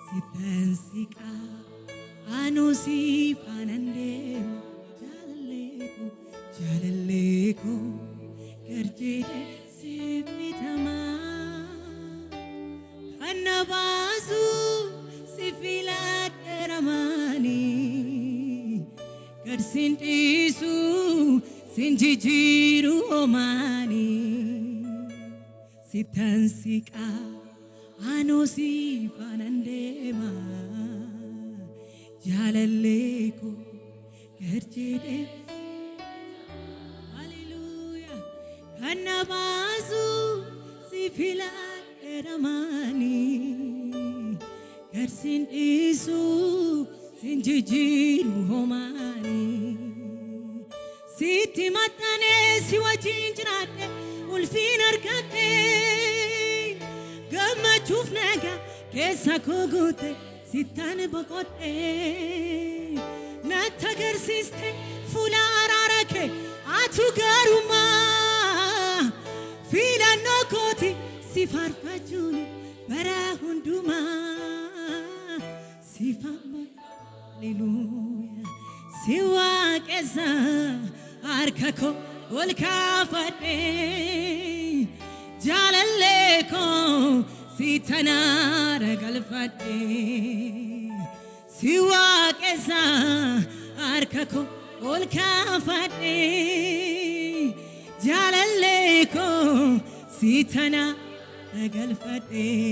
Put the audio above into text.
Sitansika anusi fanandem jalaleko garjede sifitama kanabasu sifilat ramani garsintisu sinjijiru omani sitansika anusi fanandema jalaleko garjede hallelujah kanabasu sifilat ramani garsin isu sinjijiru homani siti matane siwajinjrate ulfin arkate gamachuf naga kesa kogote sitan boqote natagersiste fula ararake atu garuma filano koti sifarfajuni bara hunduma sifama hallelujah siwa kesa arkako ulkafate jalaleko sitana galfate siwa kesa arkako ulkafate jalaleko sitana galfate